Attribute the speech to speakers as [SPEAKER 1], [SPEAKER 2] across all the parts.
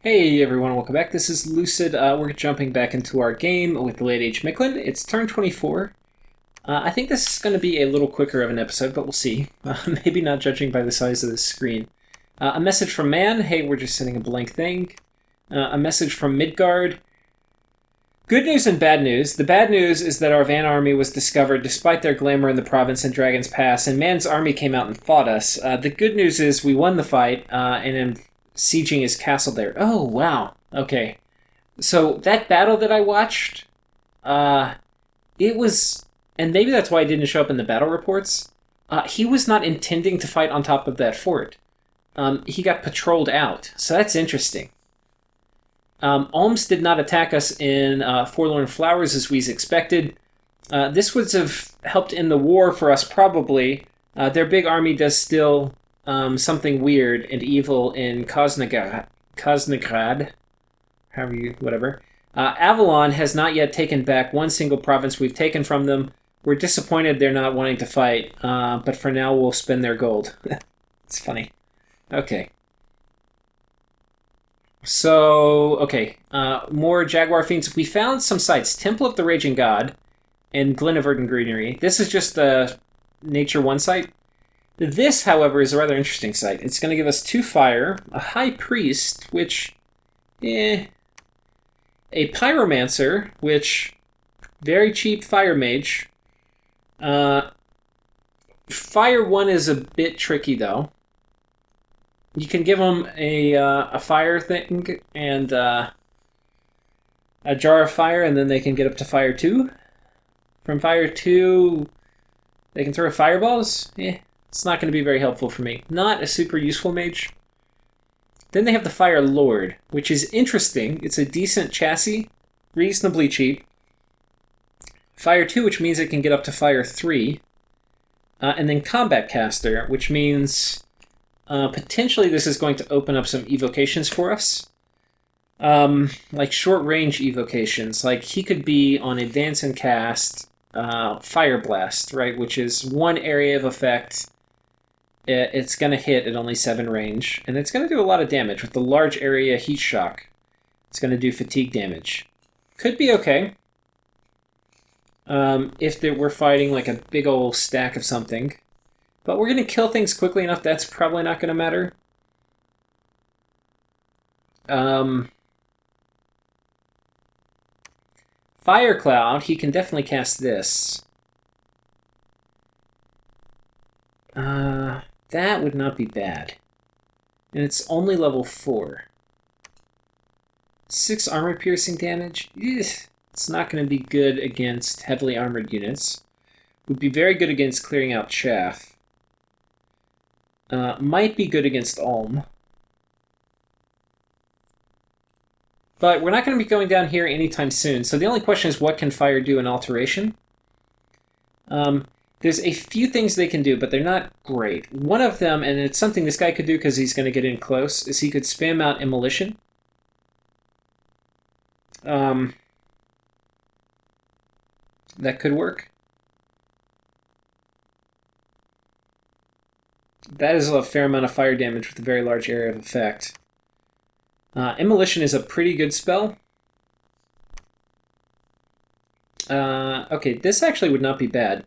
[SPEAKER 1] Hey everyone, welcome back. This is Lucid. We're jumping back into our game with the Late Age Mictlan. It's turn 24. I think this is going to be a little quicker of an episode, but we'll see. Maybe not judging by the size of the screen. A message from Man. Hey, we're just sending a blank thing. A message from Midgard. Good news and bad news. The bad news is that our Van army was discovered despite their glamour in the province and Dragon's Pass, and Man's army came out and fought us. The good news is we won the fight, and am sieging his castle there. Oh, wow. Okay. So that battle that I watched, it was, and maybe that's why it didn't show up in the battle reports, he was not intending to fight on top of that fort. He got patrolled out, so that's interesting. Alms did not attack us in Forlorn Flowers as we expected. This would have helped in the war for us, probably. Their big army does still something weird and evil in Kosnigrad, whatever. Avalon has not yet taken back one single province we've taken from them. We're disappointed they're not wanting to fight, but for now we'll spend their gold. It's funny. Okay. So, okay, more Jaguar Fiends. We found some sites. Temple of the Raging God and Glen of Verdant Greenery. This is just the Nature 1 site. This, however, is a rather interesting site. It's going to give us 2 fire, a High Priest, which, a Pyromancer, which, very cheap Fire Mage. Fire 1 is a bit tricky, though. You can give them a fire thing and a jar of fire, and then they can get up to fire 2. From fire 2, they can throw fireballs. It's not going to be very helpful for me. Not a super useful mage. Then they have the Fire Lord, which is interesting. It's a decent chassis, reasonably cheap. Fire 2, which means it can get up to fire 3. And then Combat Caster, which means potentially this is going to open up some evocations for us. Like short-range evocations. Like he could be on Advance and Cast Fire Blast, right? Which is one area of effect. It's going to hit at only 7 range, and it's going to do a lot of damage. With the large area heat shock, it's going to do fatigue damage. Could be okay. If we're fighting like a big old stack of something. But we're going to kill things quickly enough, that's probably not going to matter. Fire Cloud, he can definitely cast this. That would not be bad. And it's only level 4. 6 armor piercing damage? It's not going to be good against heavily armored units. Would be very good against clearing out chaff. Might be good against Ulm. But we're not going to be going down here anytime soon, so the only question is what can fire do in alteration? There's a few things they can do, but they're not great. One of them, and it's something this guy could do because he's going to get in close, is he could spam out Immolition. That could work. That is a fair amount of fire damage with a very large area of effect. Immolition is a pretty good spell. Okay, this actually would not be bad.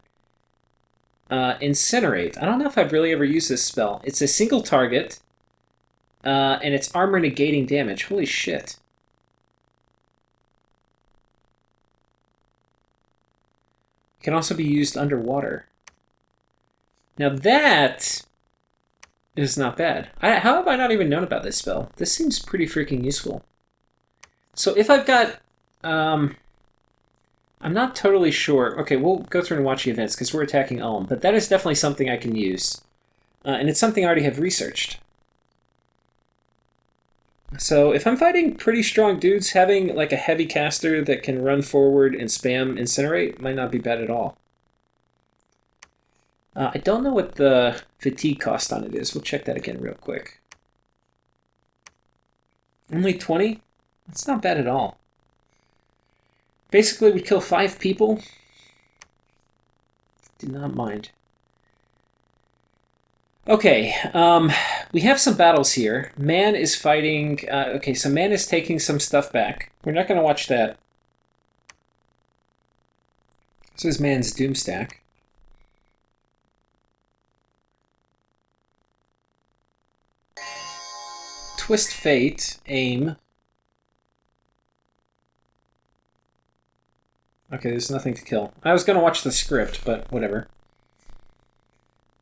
[SPEAKER 1] Incinerate. I don't know if I've really ever used this spell. It's a single target, and it's armor negating damage. Holy shit. It can also be used underwater. Now that is not bad. How have I not even known about this spell? This seems pretty freaking useful. So if I've got... I'm not totally sure. Okay, we'll go through and watch the events because we're attacking Ulm, but that is definitely something I can use. And it's something I already have researched. So if I'm fighting pretty strong dudes, having like a heavy caster that can run forward and spam Incinerate might not be bad at all. I don't know what the fatigue cost on it is. We'll check that again real quick. Only 20? That's not bad at all. Basically, we kill 5 people. Do not mind. Okay, we have some battles here. Man is fighting... okay, so Man is taking some stuff back. We're not going to watch that. This is Man's Doomstack. Twist Fate, aim. Okay, there's nothing to kill. I was going to watch the script, but whatever.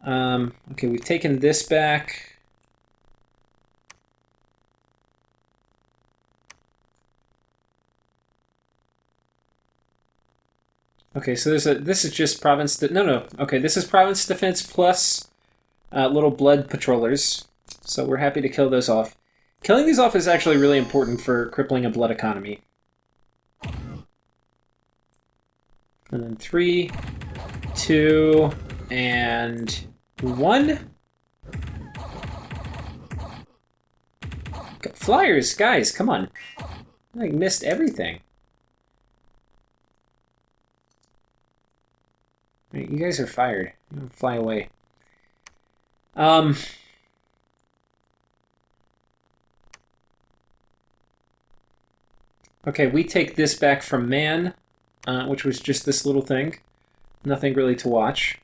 [SPEAKER 1] Okay, we've taken this back. Okay, so this is just province... No. Okay, this is province defense plus little blood patrollers. So we're happy to kill those off. Killing these off is actually really important for crippling a blood economy. And then 3, 2, and 1. Flyers, guys, come on. I missed everything. Right, you guys are fired. You fly away. Okay, we take this back from Man, which was just this little thing. Nothing really to watch.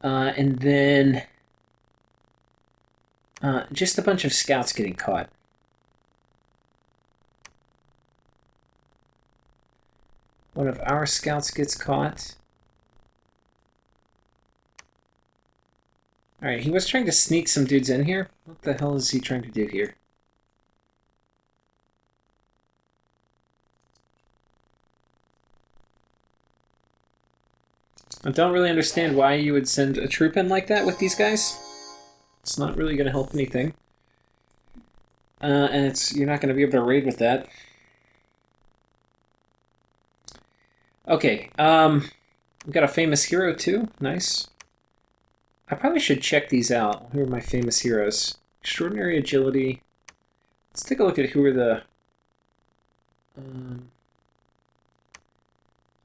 [SPEAKER 1] And then just a bunch of scouts getting caught. One of our scouts gets caught. Alright, he was trying to sneak some dudes in here. What the hell is he trying to do here? I don't really understand why you would send a troop in like that with these guys. It's not really going to help anything. And you're not going to be able to raid with that. Okay, we've got a famous hero too. Nice. I probably should check these out. Who are my famous heroes? Extraordinary agility. Let's take a look at who are the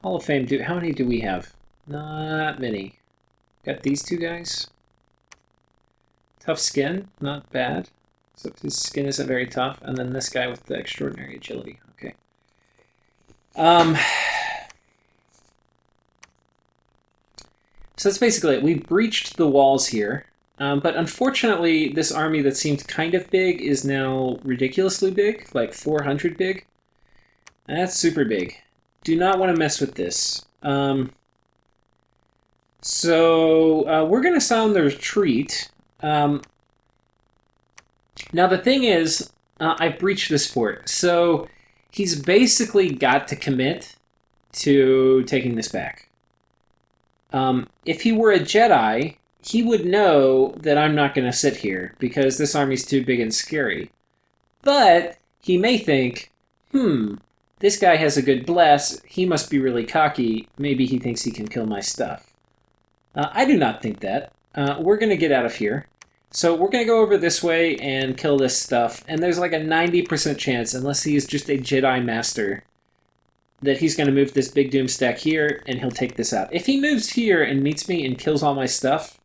[SPEAKER 1] Hall of Fame. How many do we have? Not many. Got these two guys. Tough skin, not bad. Except his skin isn't very tough. And then this guy with the extraordinary agility. Okay. So that's basically it. We breached the walls here. But unfortunately, this army that seemed kind of big is now ridiculously big. Like 400 big. And that's super big. Do not want to mess with this. So we're going to sound the retreat. Now the thing is, I breached this fort. So he's basically got to commit to taking this back. If he were a Jedi, he would know that I'm not going to sit here because this army's too big and scary. But he may think, this guy has a good bless. He must be really cocky. Maybe he thinks he can kill my stuff. I do not think that. We're going to get out of here. So we're going to go over this way and kill this stuff. And there's like a 90% chance, unless he is just a Jedi Master, that he's going to move this big doom stack here and he'll take this out. If he moves here and meets me and kills all my stuff,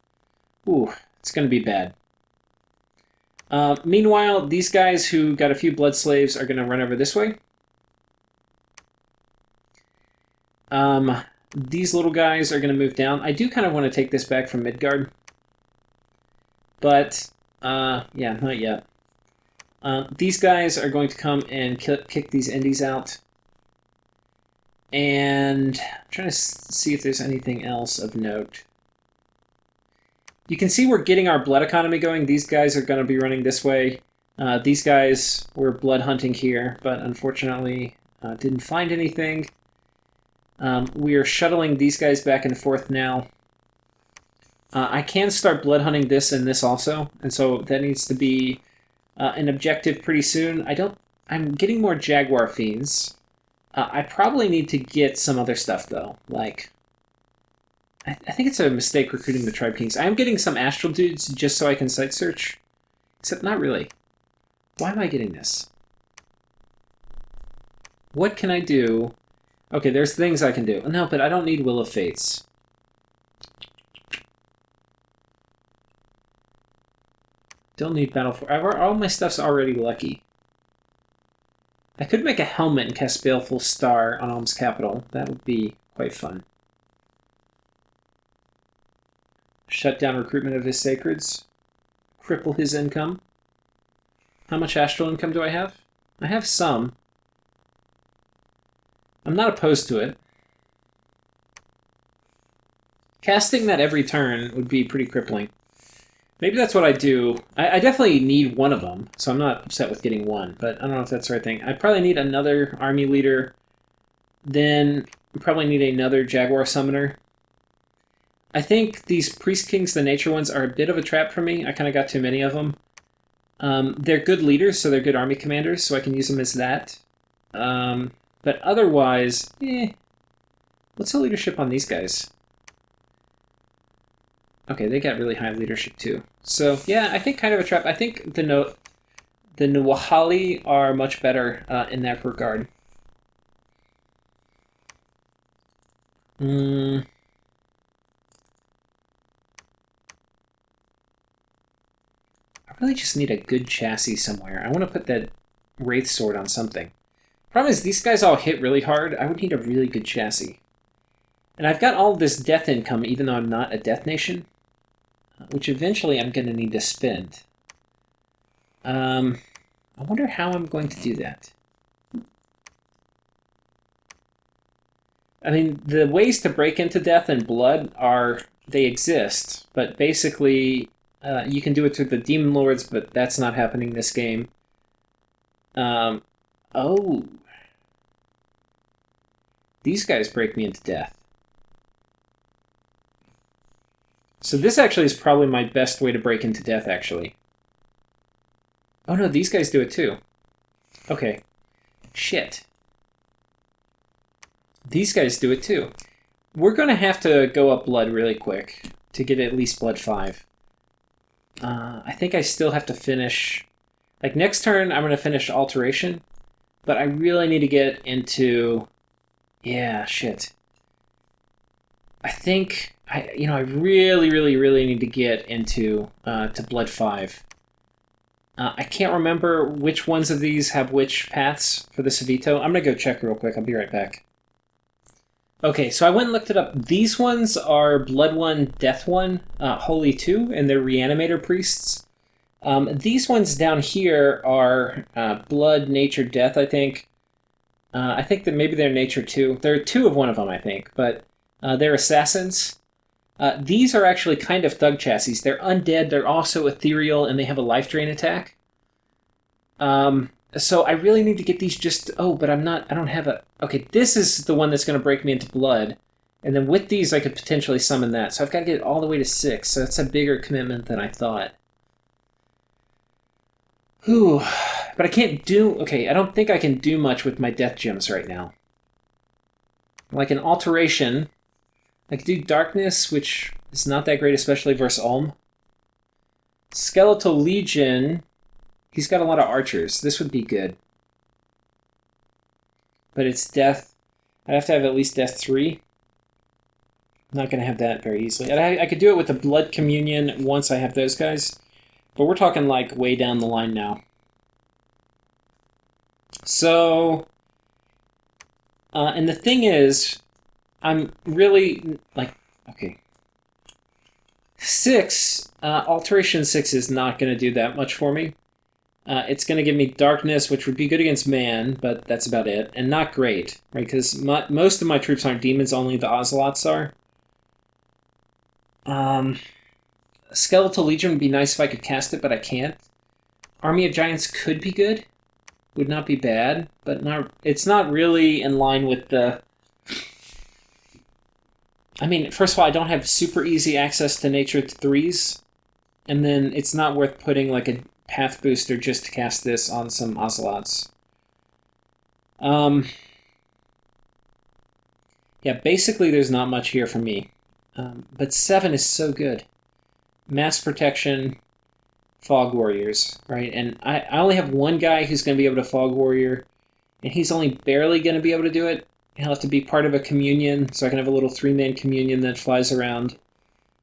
[SPEAKER 1] ooh, it's going to be bad. Meanwhile, these guys who got a few blood slaves are going to run over this way. These little guys are going to move down. I do kind of want to take this back from Midgard. But, yeah, not yet. These guys are going to come and kick these Indies out. And I'm trying to see if there's anything else of note. You can see we're getting our blood economy going. These guys are going to be running this way. These guys were blood hunting here, but unfortunately didn't find anything. We are shuttling these guys back and forth now. I can start blood hunting this and this also, and so that needs to be an objective pretty soon. I'm getting more Jaguar Fiends. I probably need to get some other stuff, though. Like, I think it's a mistake recruiting the Tribe Kings. I am getting some Astral Dudes just so I can site search. Except not really. Why am I getting this? What can I do? Okay, there's things I can do. No, but I don't need Will of Fates. Still need Battle for... All my stuff's already lucky. I could make a helmet and cast Baleful Star on Alm's Capital. That would be quite fun. Shut down recruitment of his sacreds. Cripple his income. How much astral income do I have? I have some. I'm not opposed to it. Casting that every turn would be pretty crippling. Maybe that's what I do. I definitely need one of them, so I'm not upset with getting one, but I don't know if that's the right thing. I probably need another army leader. Then I probably need another Jaguar Summoner. I think these Priest Kings, the nature ones, are a bit of a trap for me. I kind of got too many of them. They're good leaders, so they're good army commanders, so I can use them as that. But otherwise, what's the leadership on these guys? Okay, they got really high leadership too. So yeah, I think kind of a trap. I think the Nwahali are much better in that regard. I really just need a good chassis somewhere. I want to put that Wraith Sword on something. Problem is, these guys all hit really hard. I would need a really good chassis. And I've got all this death income, even though I'm not a death nation, which eventually I'm going to need to spend. I wonder how I'm going to do that. I mean, the ways to break into death and blood they exist, but basically you can do it through the Demon Lords, but that's not happening this game. Oh. These guys break me into death. So this actually is probably my best way to break into death, actually. Oh no, these guys do it too. Okay. Shit. These guys do it too. We're going to have to go up blood really quick to get at least blood 5. I think I still have to finish... Like, next turn, I'm going to finish Alteration, but I really need to get into... Yeah, shit. I think... I really need to get into to blood 5. I can't remember which ones of these have which paths for the Savito. I'm going to go check real quick. I'll be right back. Okay, so I went and looked it up. These ones are Blood 1, Death 1, Holy 2, and they're Reanimator Priests. These ones down here are Blood, Nature, Death, I think. I think that maybe they're Nature 2. There are 2 of one of them, I think, but they're Assassins. These are actually kind of Thug chassis. They're undead, they're also ethereal, and they have a life drain attack. So I really need to get these just... Oh, but I don't have a... Okay, this is the one that's going to break me into blood. And then with these, I could potentially summon that. So I've got to get it all the way to 6. So that's a bigger commitment than I thought. Whew. But I can't do... Okay, I don't think I can do much with my death gems right now. Like an Alteration... I could do Darkness, which is not that great, especially versus Ulm. Skeletal Legion... He's got a lot of archers. This would be good. But it's death. I'd have to have at least death 3. I'm not going to have that very easily. I could do it with the Blood Communion once I have those guys. But we're talking like way down the line now. So... and the thing is, I'm really... like, okay. 6, Alteration 6 is not going to do that much for me. It's going to give me Darkness, which would be good against man, but that's about it. And not great, right? Because most of my troops aren't demons, only the Ozelots are. Skeletal Legion would be nice if I could cast it, but I can't. Army of Giants could be good. Would not be bad, but it's not really in line with the... I mean, first of all, I don't have super easy access to Nature 3s. And then it's not worth putting like a path booster just to cast this on some Ozelots. Yeah, basically there's not much here for me. But 7 is so good. Mass Protection, Fog Warriors, right? And I only have one guy who's going to be able to Fog Warrior, and he's only barely going to be able to do it. He'll have to be part of a communion, so I can have a little 3-man communion that flies around.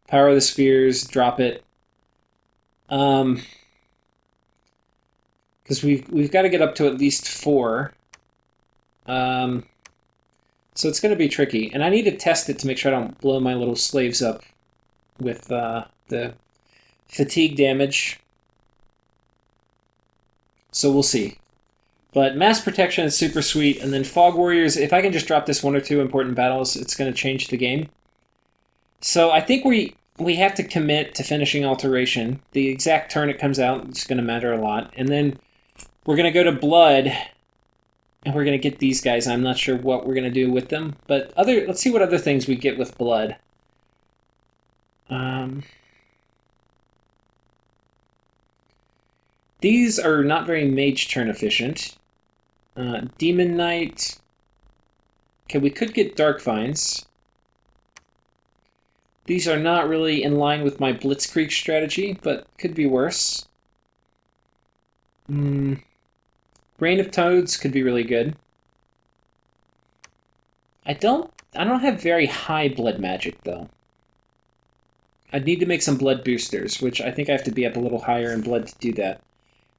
[SPEAKER 1] Power of the Spheres, drop it. Because we've got to get up to at least 4. So it's going to be tricky. And I need to test it to make sure I don't blow my little slaves up with the fatigue damage. So we'll see. But Mass Protection is super sweet. And then Fog Warriors, if I can just drop this 1 or 2 important battles, it's going to change the game. So I think we have to commit to finishing Alteration. The exact turn it comes out is going to matter a lot. And then we're going to go to Blood, and we're going to get these guys. I'm not sure what we're going to do with them. But let's see what other things we get with Blood. These are not very Mage turn efficient. Demon Knight. Okay, we could get Dark Vines. These are not really in line with my Blitzkrieg strategy, but could be worse. Rain of Toads could be really good. I don't have very high blood magic, though. I'd need to make some blood boosters, which I think I have to be up a little higher in blood to do that.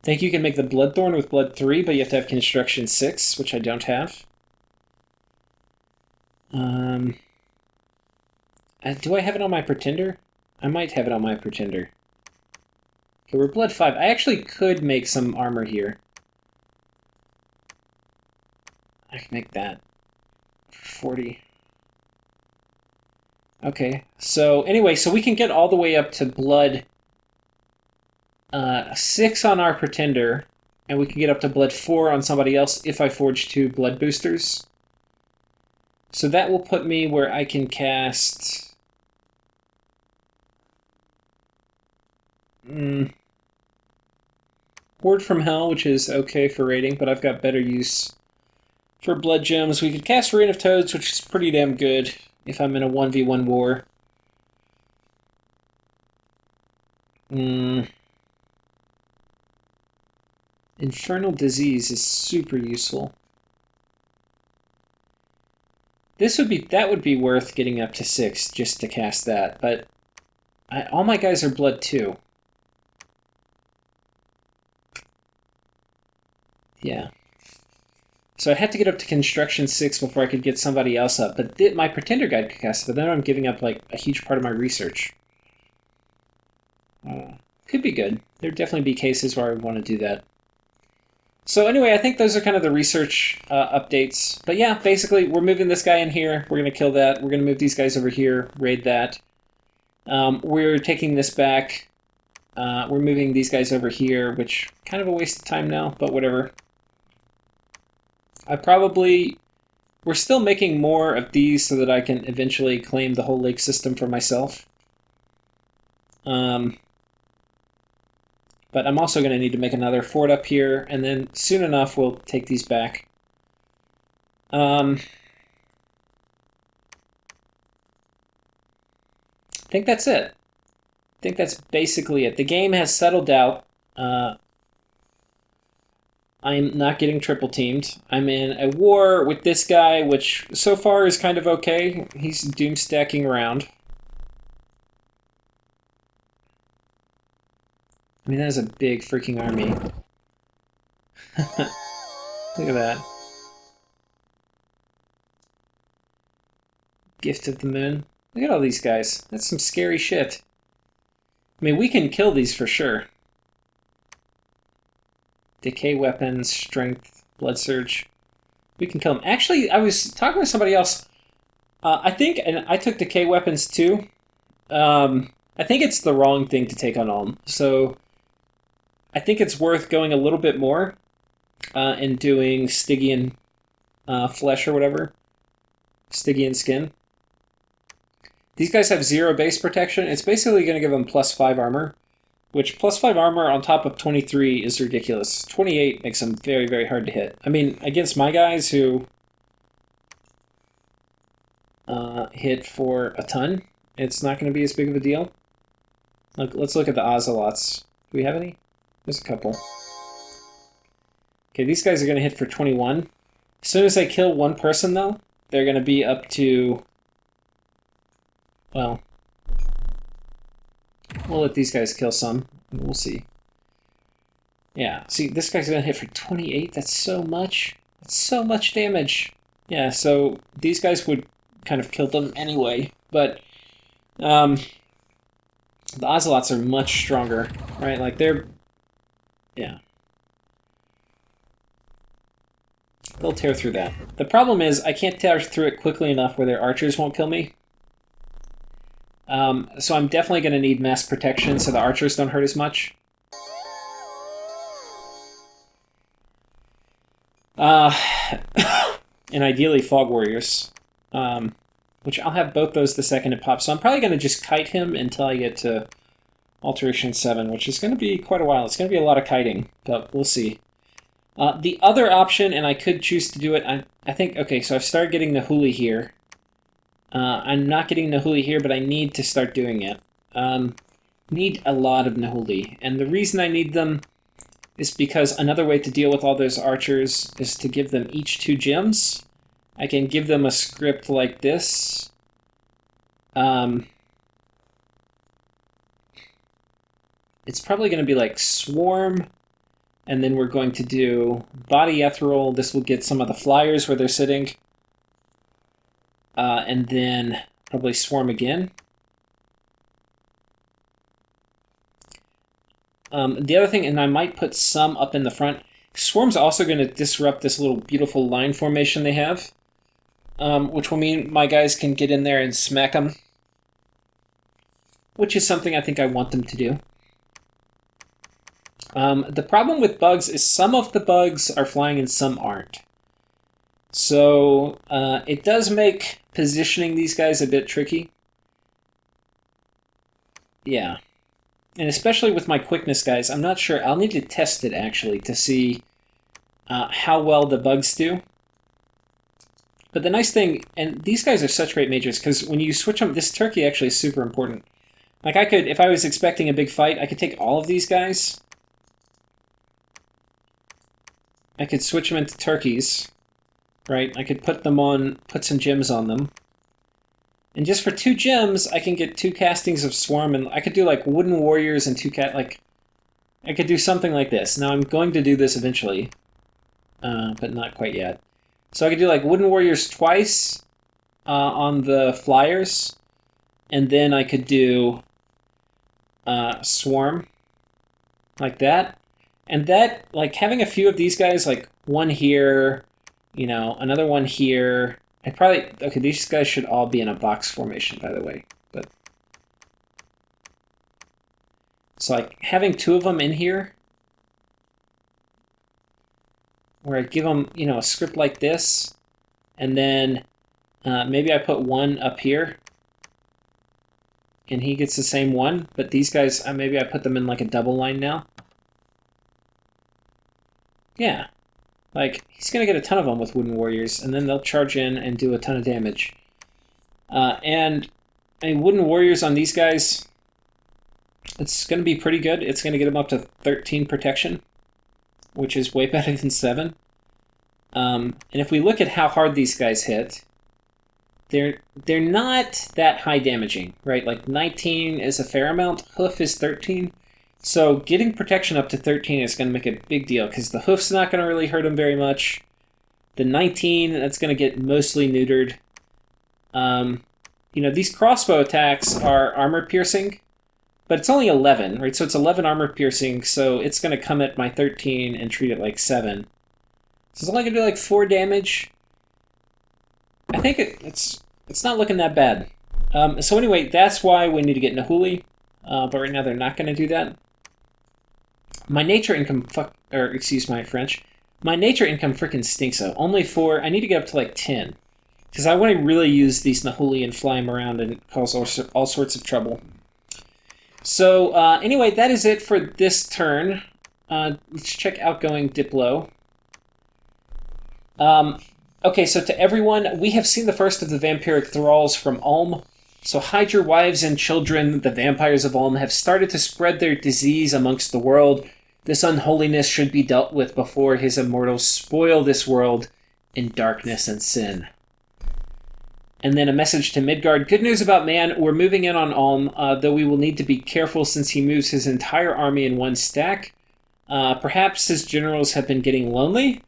[SPEAKER 1] I think you can make the Bloodthorn with blood 3, but you have to have Construction 6, which I don't have. Do I have it on my Pretender? I might have it on my Pretender. Okay, we're blood 5. I actually could make some armor here. I can make that for 40. Okay, so anyway, so we can get all the way up to blood 6 on our Pretender, and we can get up to blood 4 on somebody else if I forge 2 blood boosters. So that will put me where I can cast... Horde from Hell, which is okay for raiding, but I've got better use for blood gems. We could cast Rain of Toads, which is pretty damn good if I'm in a 1v1 war. Infernal Disease is super useful. That would be worth getting up to 6 just to cast that, but all my guys are blood 2. Yeah. So I'd have to get up to Construction 6 before I could get somebody else up, but my Pretender guide could cast it, but then I'm giving up like a huge part of my research. Could be good. There'd definitely be cases where I would want to do that. So anyway, I think those are kind of the research updates. But yeah, basically, we're moving this guy in here. We're going to kill that. We're going to move these guys over here, raid that. We're taking this back. We're moving these guys over here, which kind of a waste of time now, but whatever. We're still making more of these so that I can eventually claim the whole lake system for myself. But I'm also going to need to make another fort up here, and then soon enough we'll take these back. I think that's it. I think that's basically it. The game has settled out. I'm not getting triple teamed. I'm in a war with this guy, which so far is kind of okay. He's doom stacking around. I mean, that is a big freaking army. Look at that. Gift of the Moon. Look at all these guys. That's some scary shit. I mean, we can kill these for sure. Decay weapons, strength, blood surge. We can kill them. Actually, I was talking with somebody else. I think, and I took decay weapons too. I think it's the wrong thing to take on Ulm. So I think it's worth going a little bit more and doing Stygian flesh or whatever. Stygian skin. These guys have 0 base protection. It's basically going to give them +5 armor, which +5 armor on top of 23 is ridiculous. 28 makes them very, very hard to hit. I mean, against my guys who hit for a ton, it's not going to be as big of a deal. Let's look at the Ozelots. Do we have any? There's a couple. Okay, these guys are going to hit for 21. As soon as I kill one person, though, they're going to be up to... Well, we'll let these guys kill some, and we'll see. Yeah, see, this guy's gonna hit for 28. That's so much. That's so much damage. Yeah, so these guys would kind of kill them anyway, but the Ocelots are much stronger, right? Like, they're... Yeah. They'll tear through that. The problem is, I can't tear through it quickly enough where their archers won't kill me. So I'm definitely going to need mass protection so the archers don't hurt as much. And ideally Fog Warriors, which I'll have both those the second it pops. So I'm probably going to just kite him until I get to Alteration 7, which is going to be quite a while. It's going to be a lot of kiting, but we'll see. The other option, and I could choose to do it, I think, okay, so I've started getting Nahuli here. I'm not getting Nahuli here, but I need to start doing it. Need a lot of Nahuli, and the reason I need them is because another way to deal with all those archers is to give them each 2 gems. I can give them a script like this. It's probably going to be like Swarm, and then we're going to do Body Ethereal. This will get some of the flyers where they're sitting. And then probably Swarm again. The other thing, and I might put some up in the front, Swarm's also going to disrupt this little beautiful line formation they have, which will mean my guys can get in there and smack them, which is something I think I want them to do. The problem with bugs is some of the bugs are flying and some aren't. So it does make positioning these guys a bit tricky. Yeah. And especially with my quickness guys, I'm not sure. I'll need to test it, actually, to see how well the bugs do. But the nice thing, and these guys are such great mages, because when you switch them, this turkey actually is super important. Like, I could, if I was expecting a big fight, I could take all of these guys. I could switch them into turkeys, right? I could put some gems on them. And just for 2 gems, I can get 2 castings of Swarm, and I could do like Wooden Warriors and 2 I could do something like this. Now I'm going to do this eventually, but not quite yet. So I could do like Wooden Warriors twice on the flyers, and then I could do Swarm like that. And that, like, having a few of these guys, like one here, you know, another one here. Okay, these guys should all be in a box formation, by the way. But so, like, having 2 of them in here, where I give them, you know, a script like this, and then maybe I put 1 up here, and he gets the same one, but these guys, maybe I put them in like a double line now. Yeah. Like, he's going to get a ton of them with Wooden Warriors, and then they'll charge in and do a ton of damage. And, I mean, Wooden Warriors on these guys, it's going to be pretty good. It's going to get them up to 13 protection, which is way better than 7. And if we look at how hard these guys hit, they're not that high damaging, right? Like, 19 is a fair amount. Hoof is 13. So getting protection up to 13 is going to make a big deal, because the hoof's not going to really hurt him very much. The 19, that's going to get mostly neutered. You know, these crossbow attacks are armor piercing, but it's only 11, right? So it's 11 armor piercing, so it's going to come at my 13 and treat it like 7. So it's only going to do like 4 damage. I think it's not looking that bad. So anyway, that's why we need to get Nahuli, but right now they're not going to do that. My nature income, excuse my French, my nature income freaking stinks though. Only 4, I need to get up to like 10. Because I want to really use these Nahuli and fly them around and cause all sorts of trouble. So anyway, that is it for this turn. Let's check outgoing Diplo. Okay, so to everyone, we have seen the first of the vampiric thralls from Ulm. So hide your wives and children. The vampires of Ulm have started to spread their disease amongst the world. This unholiness should be dealt with before his immortals spoil this world in darkness and sin. And then a message to Midgard. Good news about man. We're moving in on Ulm, though we will need to be careful since he moves his entire army in one stack. Perhaps his generals have been getting lonely.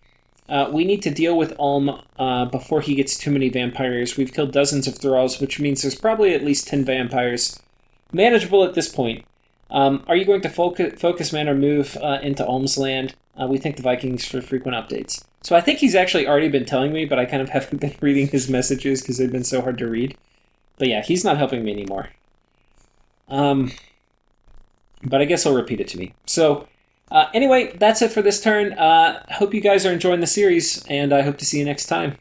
[SPEAKER 1] We need to deal with Ulm before he gets too many vampires. We've killed dozens of thralls, which means there's probably at least 10 vampires. Manageable at this point. Are you going to focus man or move into Ulm's land? We thank the Vikings for frequent updates. So I think he's actually already been telling me, but I kind of haven't been reading his messages because they've been so hard to read. But yeah, he's not helping me anymore. But I guess he'll repeat it to me. So anyway, that's it for this turn. Hope you guys are enjoying the series, and I hope to see you next time.